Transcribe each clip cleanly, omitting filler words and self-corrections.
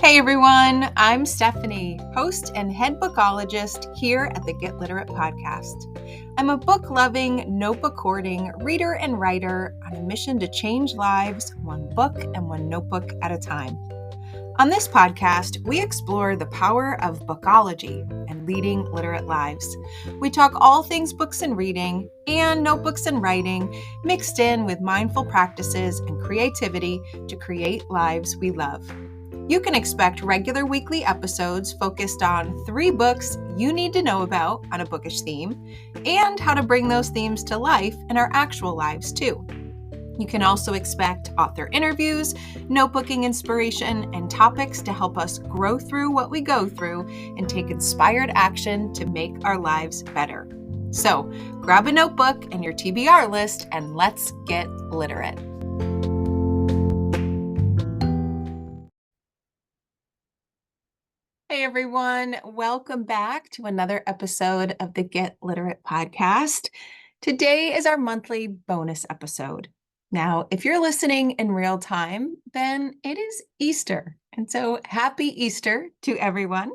Hey everyone, I'm Stephanie, host and head bookologist here at the Get Literate podcast. I'm a book-loving, notebook-hoarding reader and writer on a mission to change lives one book and one notebook at a time. On this podcast, we explore the power of bookology and leading literate lives. We talk all things books and reading and notebooks and writing, mixed in with mindful practices and creativity to create lives we love. You can expect regular weekly episodes focused on 3 books you need to know about on a bookish theme and how to bring those themes to life in our actual lives too. You can also expect author interviews, notebooking inspiration, and topics to help us grow through what we go through and take inspired action to make our lives better. So grab a notebook and your TBR list and let's get literate. Hey everyone, welcome back to another episode of the Get Literate podcast. Today is our monthly bonus episode. Now, if you're listening in real time, then it is Easter. And so happy Easter to everyone.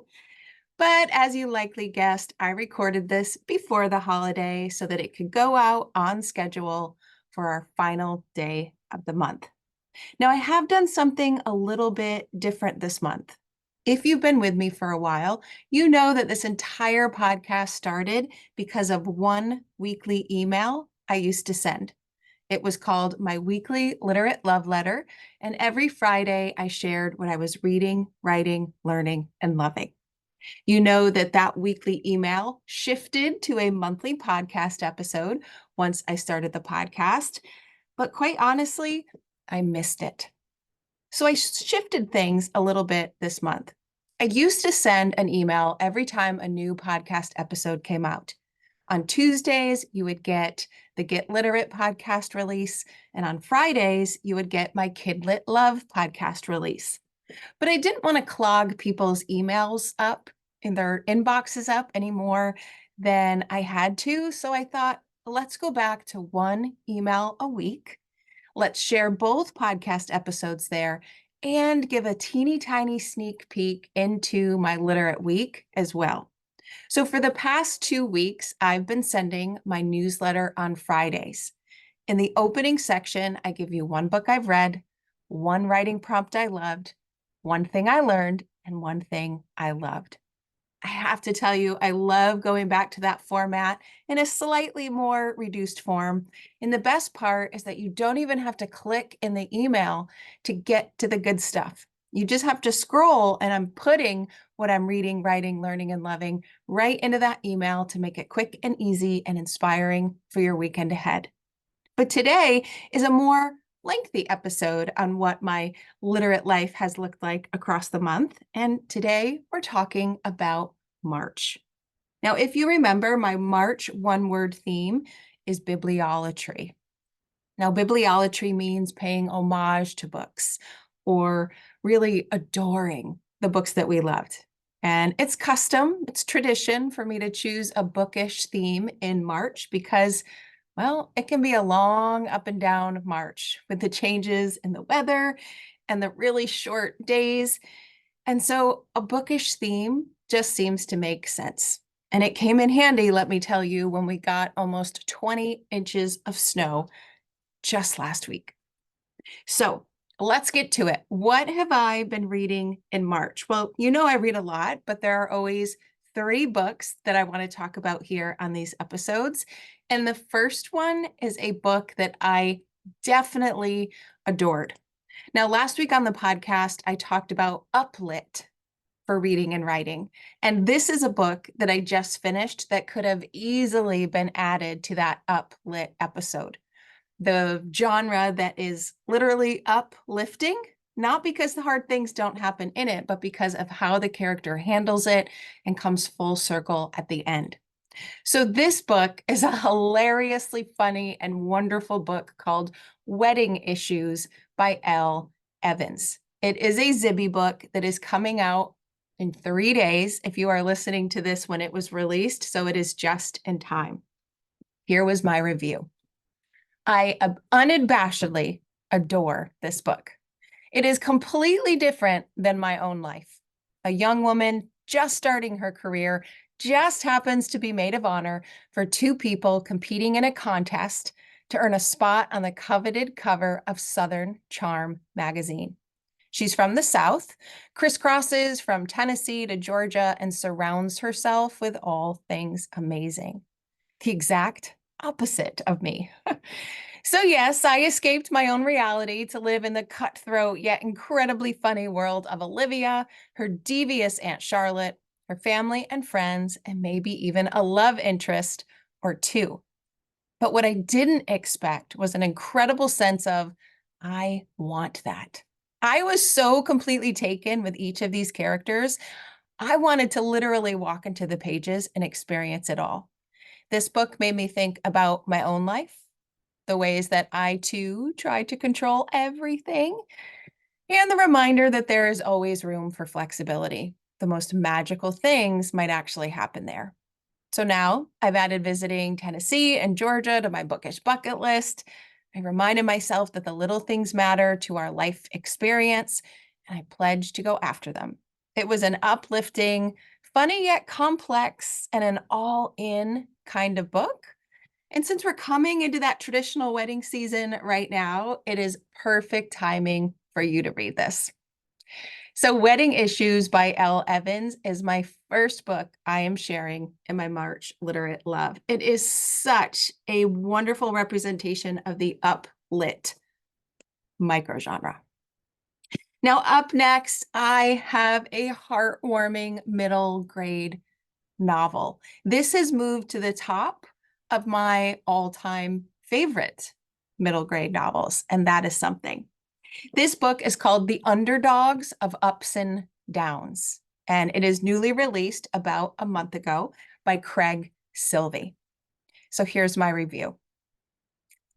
But as you likely guessed, I recorded this before the holiday so that it could go out on schedule for our final day of the month. Now, I have done something a little bit different this month. If you've been with me for a while, you know that this entire podcast started because of one weekly email I used to send. It was called my weekly literate love letter, and every Friday I shared what I was reading, writing, learning, and loving. You know that weekly email shifted to a monthly podcast episode once I started the podcast, but quite honestly, I missed it. So I shifted things a little bit this month. I used to send an email every time a new podcast episode came out. On Tuesdays, you would get the Get Literate podcast release, and on Fridays, you would get my Kidlit Love podcast release. But I didn't want to clog people's emails up in their inboxes up any more than I had to, so I thought, let's go back to one email a week. Let's share both podcast episodes there and give a teeny tiny sneak peek into my literate week as well. So for the past 2 weeks, I've been sending my newsletter on Fridays. In the opening section, I give you one book I've read, one writing prompt I loved, one thing I learned, and one thing I loved. I have to tell you, I love going back to that format in a slightly more reduced form. And the best part is that you don't even have to click in the email to get to the good stuff. You just have to scroll, and I'm putting what I'm reading, writing, learning, and loving right into that email to make it quick and easy and inspiring for your weekend ahead. But today is a more lengthy episode on what my literate life has looked like across the month. And today we're talking about March. Now, if you remember, my March one-word theme is bibliolatry. Now, bibliolatry means paying homage to books or really adoring the books that we loved. And it's custom, it's tradition for me to choose a bookish theme in March because well, it can be a long up and down March with the changes in the weather and the really short days. And so a bookish theme just seems to make sense. And it came in handy, let me tell you, when we got almost 20 inches of snow just last week. So let's get to it. What have I been reading in March? Well, you know I read a lot, but there are always 3 books that I want to talk about here on these episodes. And the first one is a book that I definitely adored. Now, last week on the podcast, I talked about Uplit for reading and writing. And this is a book that I just finished that could have easily been added to that Uplit episode. The genre that is literally uplifting, not because the hard things don't happen in it, but because of how the character handles it and comes full circle at the end. So this book is a hilariously funny and wonderful book called Wedding Issues by Elle Evans. It is a Zibby book that is coming out in 3 days if you are listening to this when it was released, so it is just in time. Here was my review. I unabashedly adore this book. It is completely different than my own life. A young woman just starting her career just happens to be maid of honor for two people competing in a contest to earn a spot on the coveted cover of Southern Charm magazine. She's from the South, crisscrosses from Tennessee to Georgia, and surrounds herself with all things amazing. The exact opposite of me. So, yes, I escaped my own reality to live in the cutthroat yet incredibly funny world of Olivia, her devious Aunt Charlotte, her family and friends, and maybe even a love interest or two. But what I didn't expect was an incredible sense of, I want that. I was so completely taken with each of these characters. I wanted to literally walk into the pages and experience it all. This book made me think about my own life, the ways that I too try to control everything, and the reminder that there is always room for flexibility. The most magical things might actually happen there. So now I've added visiting Tennessee and Georgia to my bookish bucket list. I reminded myself that the little things matter to our life experience, and I pledged to go after them. It was an uplifting, funny yet complex, and an all in kind of book. And since we're coming into that traditional wedding season right now, it is perfect timing for you to read this. So, Wedding Issues by Elle Evans is my first book I am sharing in my March Literate Love. It is such a wonderful representation of the uplit microgenre. Now, up next, I have a heartwarming middle grade novel. This has moved to the top of my all-time favorite middle grade novels, and that is something. This book is called The Underdogs of Ups and Downs, and it is newly released about a month ago by Craig Silvey. So here's my review.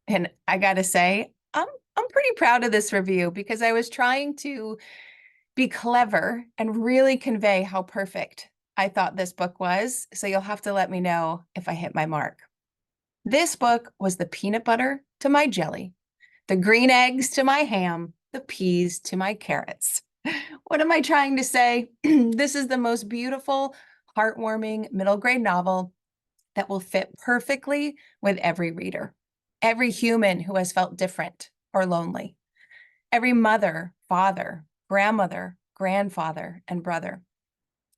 And I gotta say, I'm pretty proud of this review because I was trying to be clever and really convey how perfect I thought this book was. So you'll have to let me know if I hit my mark. This book was the peanut butter to my jelly, the green eggs to my ham, the peas to my carrots. What am I trying to say? This is the most beautiful, heartwarming middle grade novel that will fit perfectly with every reader, every human who has felt different or lonely, every mother, father, grandmother, grandfather, and brother,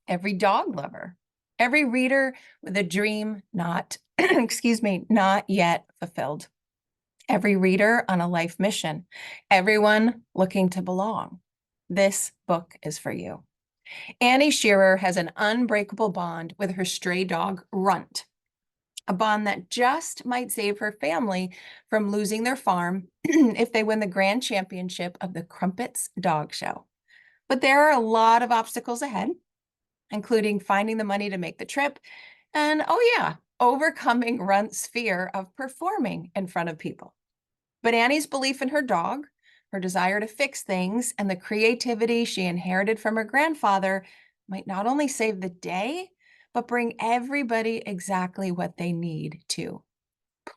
every dog lover, every reader with a dream not, excuse me, not yet fulfilled, every reader on a life mission, everyone looking to belong. This book is for you. Annie Shearer has an unbreakable bond with her stray dog, Runt, a bond that just might save her family from losing their farm if they win the grand championship of the Crumpets Dog Show. But there are a lot of obstacles ahead, including finding the money to make the trip and, oh yeah, overcoming Runt's fear of performing in front of people. But Annie's belief in her dog, her desire to fix things, and the creativity she inherited from her grandfather might not only save the day, but bring everybody exactly what they need too.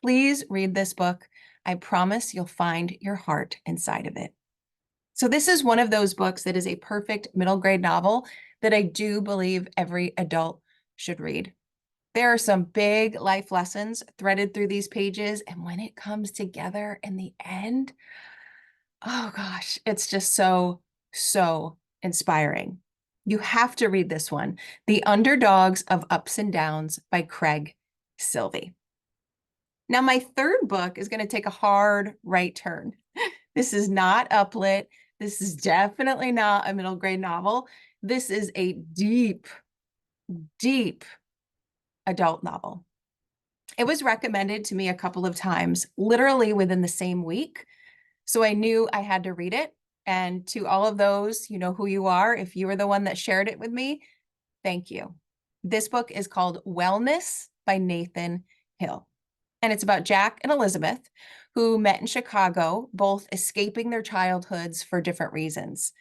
Please read this book. I promise you'll find your heart inside of it. So this is one of those books that is a perfect middle grade novel that I do believe every adult should read. There are some big life lessons threaded through these pages, and when it comes together in the end, oh gosh, it's just so, so inspiring. You have to read this one, The Underdogs of Ups and Downs by Craig Silvey. Now, my third book is going to take a hard right turn. This is not uplit. This is definitely not a middle grade novel. This is a deep, deep adult novel. It was recommended to me a couple of times, literally within the same week. So I knew I had to read it. And to all of those, you know who you are. If you were the one that shared it with me, thank you. This book is called Wellness by Nathan Hill. And it's about Jack and Elizabeth, who met in Chicago, both escaping their childhoods for different reasons.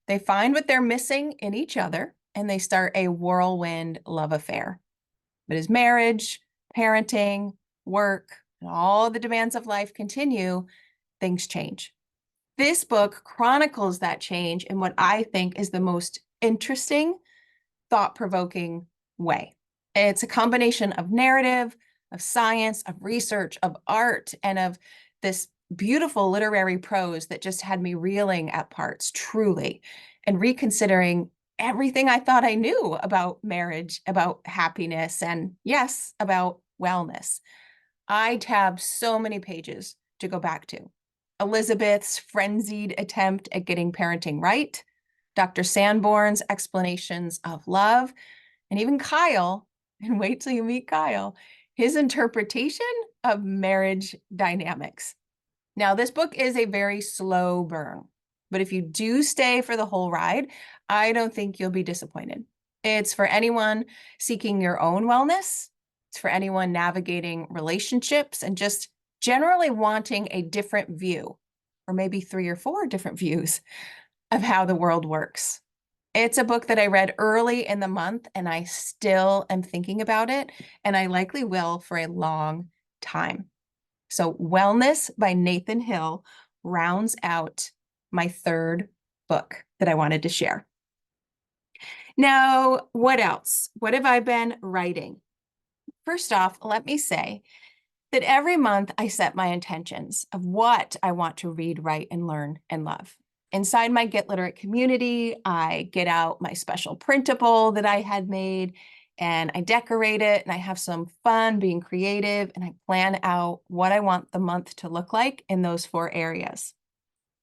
They find what they're missing in each other, and they start a whirlwind love affair. But as marriage, parenting, work, and all the demands of life continue, things change. This book chronicles that change in what I think is the most interesting, thought-provoking way. It's a combination of narrative, of science, of research, of art, and of this beautiful literary prose that just had me reeling at parts, truly, and reconsidering everything I thought I knew about marriage, about happiness, and yes, about wellness. I tabbed so many pages to go back to. Elizabeth's frenzied attempt at getting parenting right, Dr. Sanborn's explanations of love, and even Kyle, and wait till you meet Kyle, his interpretation of marriage dynamics. Now, this book is a very slow burn, but if you do stay for the whole ride, I don't think you'll be disappointed. It's for anyone seeking your own wellness. It's for anyone navigating relationships and just generally wanting a different view, or maybe 3 or 4 different views of how the world works. It's a book that I read early in the month, and I still am thinking about it, and I likely will for a long time. So Wellness by Nathan Hill rounds out my 3rd book that I wanted to share. Now, what else? What have I been writing? First off, let me say that every month I set my intentions of what I want to read, write, and learn and love. Inside my Get Literate community, I get out my special printable that I had made and I decorate it and I have some fun being creative and I plan out what I want the month to look like in those 4 areas.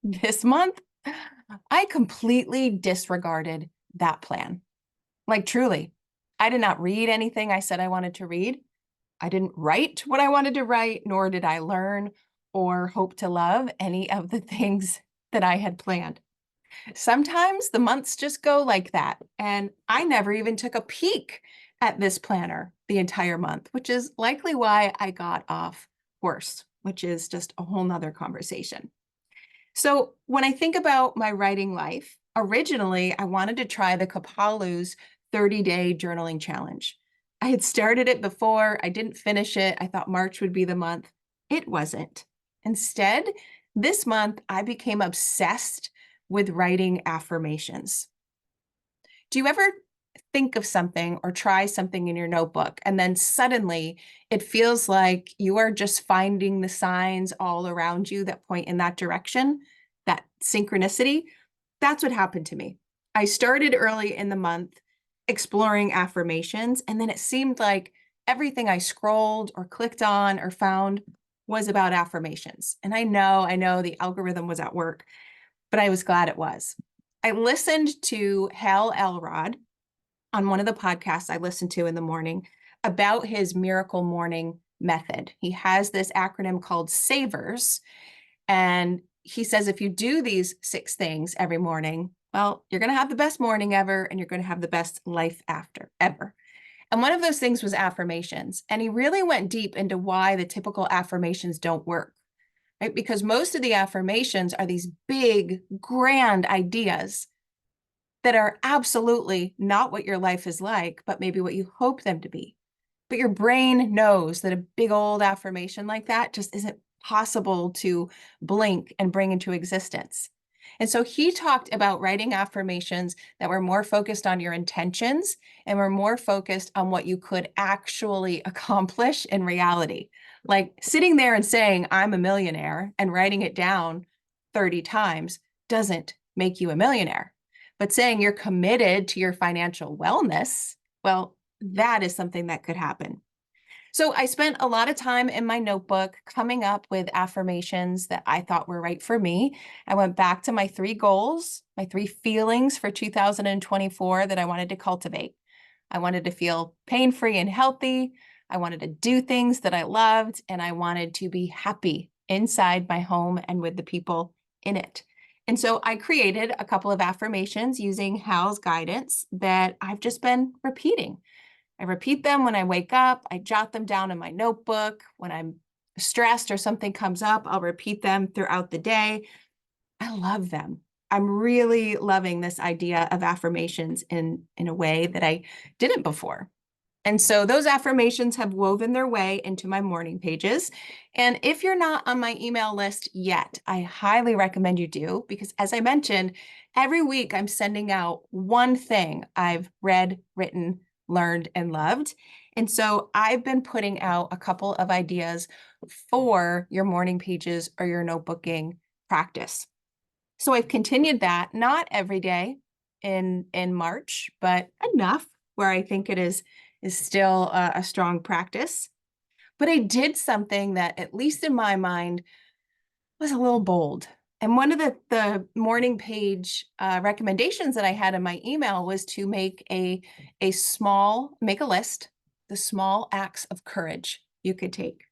This month, I completely disregarded that plan. Like truly, I did not read anything I said I wanted to read. I didn't write what I wanted to write, nor did I learn or hope to love any of the things that I had planned. Sometimes the months just go like that, and I never even took a peek at this planner the entire month, which is likely why I got off course, which is just a whole nother conversation. So when I think about my writing life, originally I wanted to try the Kapalu's 30-day journaling challenge. I had started it before, I didn't finish it. I thought March would be the month. It wasn't. Instead, this month I became obsessed with writing affirmations. Do you ever think of something or try something in your notebook and then suddenly it feels like you are just finding the signs all around you that point in that direction, that synchronicity? That's what happened to me. I started early in the month exploring affirmations, and then it seemed like everything I scrolled or clicked on or found was about affirmations. And I know the algorithm was at work, but I was glad it was. I listened to Hal Elrod on one of the podcasts I listened to in the morning about his miracle morning method. He has this acronym called SAVERS, and he says if you do these 6 things every morning, well, you're going to have the best morning ever, and you're going to have the best life after ever. And one of those things was affirmations. And he really went deep into why the typical affirmations don't work, right? Because most of the affirmations are these big, grand ideas that are absolutely not what your life is like, but maybe what you hope them to be. But your brain knows that a big old affirmation like that just isn't possible to blink and bring into existence. And so he talked about writing affirmations that were more focused on your intentions and were more focused on what you could actually accomplish in reality. Like sitting there and saying, I'm a millionaire, and writing it down 30 times doesn't make you a millionaire. But saying you're committed to your financial wellness, well, that is something that could happen. So I spent a lot of time in my notebook coming up with affirmations that I thought were right for me. I went back to my 3 goals, my 3 feelings for 2024 that I wanted to cultivate. I wanted to feel pain-free and healthy. I wanted to do things that I loved, and I wanted to be happy inside my home and with the people in it. And so I created a couple of affirmations using Hal's guidance that I've just been repeating. I repeat them when I wake up. I jot them down in my notebook. When I'm stressed or something comes up, I'll repeat them throughout the day. I love them. I'm really loving this idea of affirmations in a way that I didn't before. And so those affirmations have woven their way into my morning pages. And if you're not on my email list yet, I highly recommend you do, because as I mentioned, every week I'm sending out one thing I've read, written, learned, and loved. And so I've been putting out a couple of ideas for your morning pages or your notebooking practice. So I've continued that, not every day in March, but enough where I think it is still a strong practice. But I did something that, at least in my mind, was a little bold. And one of the morning page recommendations that I had in my email was to make a make a list, the small acts of courage you could take.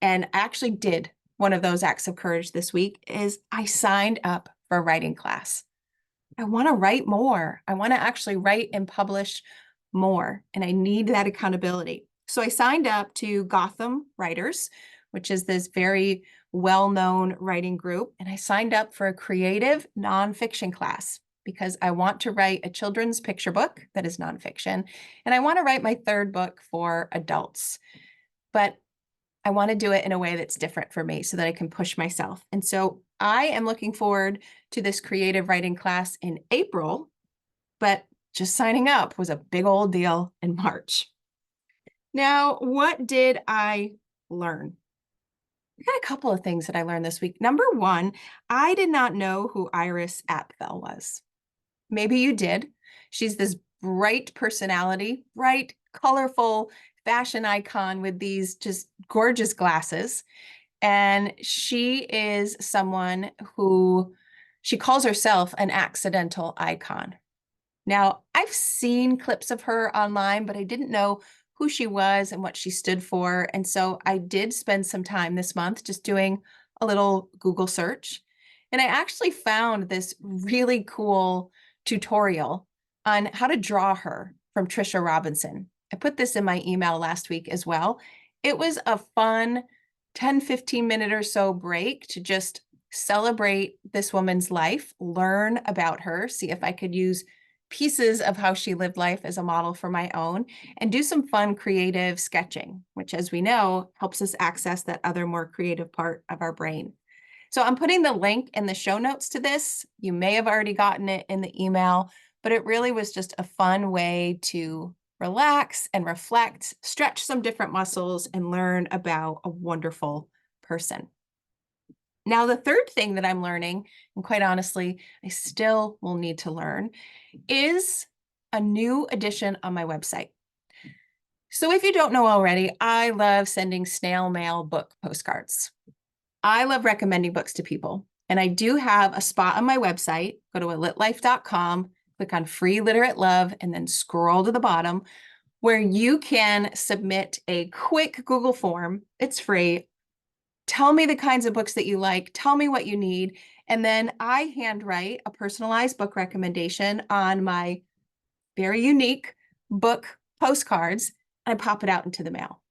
And I actually did one of those acts of courage this week. Is I signed up for a writing class. I want to write more. I want to actually write and publish more, and I need that accountability. So I signed up to Gotham Writers, which is this very well-known writing group, and I signed up for a creative nonfiction class because I want to write a children's picture book that is nonfiction, and I want to write my third book for adults. But I want to do it in a way that's different for me so that I can push myself. And so I am looking forward to this creative writing class in April, but just signing up was a big old deal in March. Now, what did I learn? I got a couple of things that I learned this week. Number one, I did not know who Iris Apfel was. Maybe you did. She's this bright personality, bright, colorful fashion icon with these just gorgeous glasses. And she is someone who she calls herself an accidental icon. Now, I've seen clips of her online, but I didn't know who she was and what she stood for. And so I did spend some time this month just doing a little Google search. And I actually found this really cool tutorial on how to draw her from Trisha Robinson. I put this in my email last week as well. It was a fun 10, 15-minute or so break to just celebrate this woman's life, learn about her, see if I could use pieces of how she lived life as a model for my own, and do some fun creative sketching, which, as we know, helps us access that other more creative part of our brain. So I'm putting the link in the show notes to this. You may have already gotten it in the email, but it really was just a fun way to relax and reflect, stretch some different muscles, and learn about a wonderful person. Now, the third thing that I'm learning, and quite honestly, I still will need to learn, is a new addition on my website. So if you don't know already, I love sending snail mail book postcards. I love recommending books to people. And I do have a spot on my website. Go to litlife.com, click on free literate love, and then scroll to the bottom where you can submit a quick Google form. It's free. Tell me the kinds of books that you like. Tell me what you need. And then I handwrite a personalized book recommendation on my very unique book postcards, and I pop it out into the mail.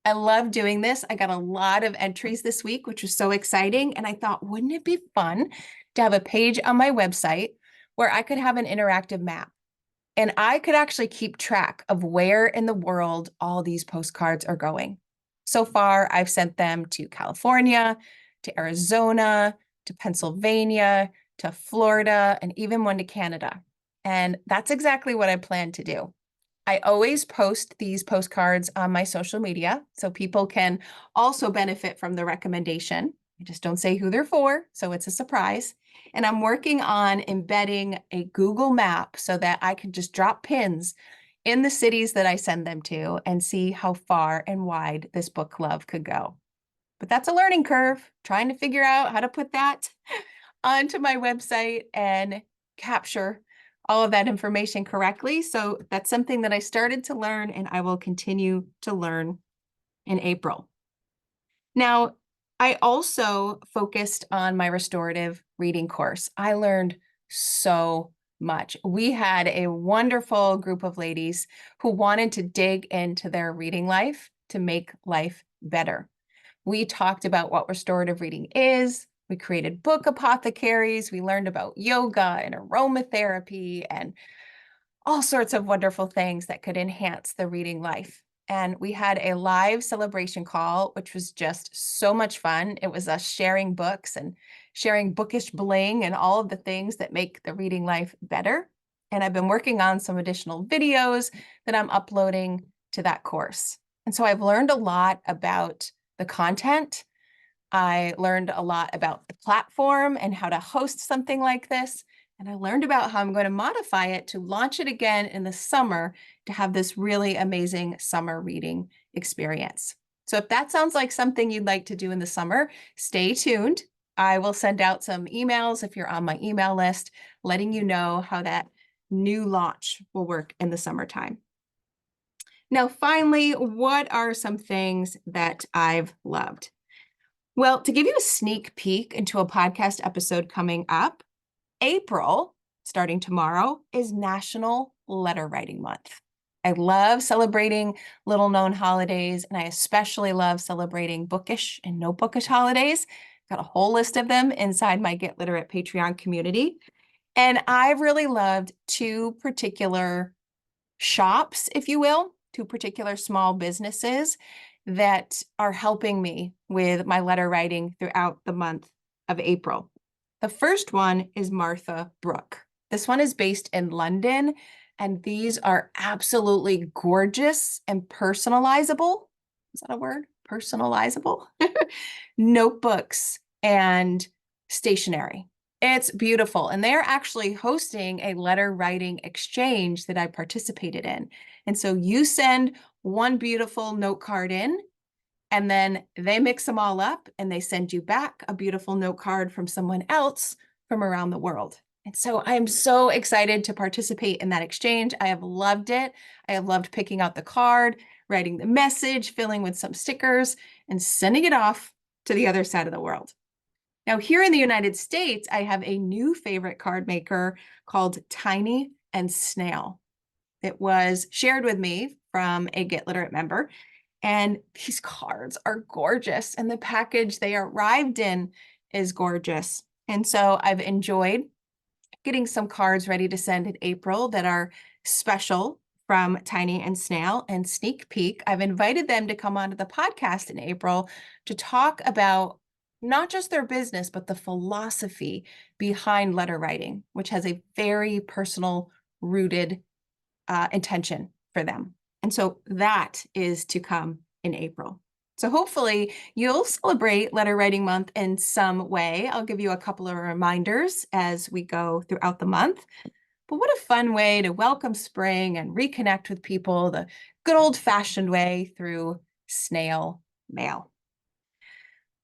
I love doing this. I got a lot of entries this week, which was so exciting. And I thought, wouldn't it be fun to have a page on my website where I could have an interactive map? And I could actually keep track of where in the world all these postcards are going. So far, I've sent them to California, to Arizona, to Pennsylvania, to Florida, and even one to Canada. And that's exactly what I plan to do. I always post these postcards on my social media so people can also benefit from the recommendation. I just don't say who they're for, so it's a surprise. And I'm working on embedding a Google map so that I can just drop pins in the cities that I send them to and see how far and wide this book club could go. But that's a learning curve, trying to figure out how to put that onto my website and capture all of that information correctly. So that's something that I started to learn, and I will continue to learn in April. Now, I also focused on my restorative reading course. I learned so much. We had a wonderful group of ladies who wanted to dig into their reading life to make life better. We talked about what restorative reading is. We created book apothecaries. We learned about yoga and aromatherapy and all sorts of wonderful things that could enhance the reading life. And we had a live celebration call, which was just so much fun. It was us sharing books and sharing bookish bling and all of the things that make the reading life better. And I've been working on some additional videos that I'm uploading to that course. And so I've learned a lot about the content. I learned a lot about the platform and how to host something like this. And I learned about how I'm going to modify it to launch it again in the summer to have this really amazing summer reading experience. So if that sounds like something you'd like to do in the summer, stay tuned. I will send out some emails if you're on my email list, letting you know how that new launch will work in the summertime. Now, finally, what are some things that I've loved? Well, to give you a sneak peek into a podcast episode coming up, April, starting tomorrow, is National Letter Writing Month. I love celebrating little known holidays, and I especially love celebrating bookish and no bookish holidays. Got a whole list of them inside my Get Literate Patreon community. And I've really loved two particular shops, if you will, two particular small businesses that are helping me with my letter writing throughout the month of April. The first one is Martha Brooke. This one is based in London, and these are absolutely gorgeous and personalizable. Is that a word? Personalizable? Notebooks and stationery. It's beautiful. And they're actually hosting a letter writing exchange that I participated in. And so you send one beautiful note card in, and then they mix them all up and they send you back a beautiful note card from someone else from around the world. And so I'm so excited to participate in that exchange. I have loved it. I have loved picking out the card, writing the message, filling with some stickers, and sending it off to the other side of the world. Now, here in the United States, I have a new favorite card maker called Tiny and Snail. It was shared with me from a Get Literate member, and these cards are gorgeous, and the package they arrived in is gorgeous. And so I've enjoyed getting some cards ready to send in April that are special from Tiny and Snail. And sneak peek, I've invited them to come onto the podcast in April to talk about not just their business, but the philosophy behind letter writing, which has a very personal, rooted intention for them. And so that is to come in April. So hopefully you'll celebrate Letter Writing Month in some way. I'll give you a couple of reminders as we go throughout the month. But what a fun way to welcome spring and reconnect with people the good old-fashioned way through snail mail.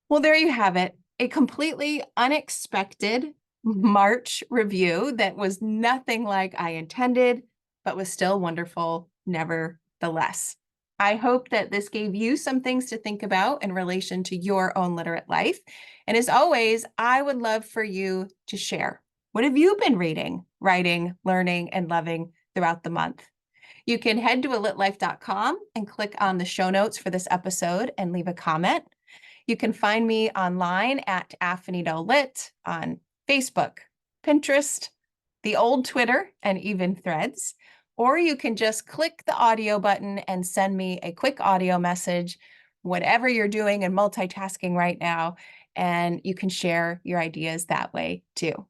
Well, there you have it, a completely unexpected March review that was nothing like I intended, but was still wonderful nevertheless. I hope that this gave you some things to think about in relation to your own literate life. And as always, I would love for you to share. What have you been reading, writing, learning, and loving throughout the month? You can head to alitlife.com and click on the show notes for this episode and leave a comment. You can find me online at AffinitoLit on Facebook, Pinterest, the old Twitter, and even Threads. Or you can just click the audio button and send me a quick audio message, whatever you're doing and multitasking right now, and you can share your ideas that way too.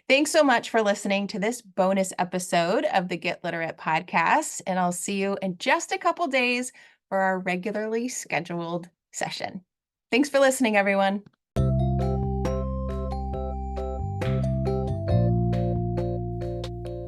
Thanks so much for listening to this bonus episode of the Get Literate podcast, and I'll see you in just a couple days for our regularly scheduled session. Thanks for listening, everyone.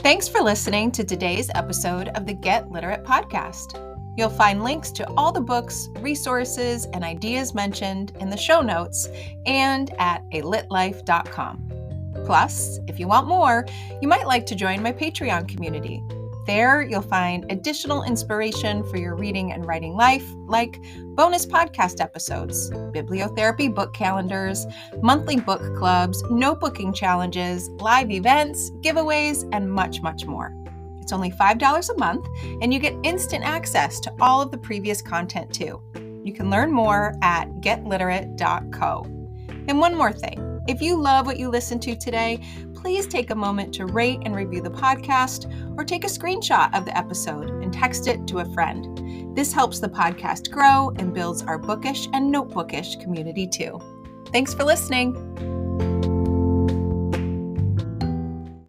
Thanks for listening to today's episode of the Get Literate podcast. You'll find links to all the books, resources, and ideas mentioned in the show notes and at alitlife.com. Plus, if you want more, you might like to join my Patreon community. There, you'll find additional inspiration for your reading and writing life, like bonus podcast episodes, bibliotherapy book calendars, monthly book clubs, notebooking challenges, live events, giveaways, and much, much more. It's only $5 a month, and you get instant access to all of the previous content too. You can learn more at getliterate.co. And one more thing. If you love what you listened to today, please take a moment to rate and review the podcast or take a screenshot of the episode and text it to a friend. This helps the podcast grow and builds our bookish and notebookish community too. Thanks for listening.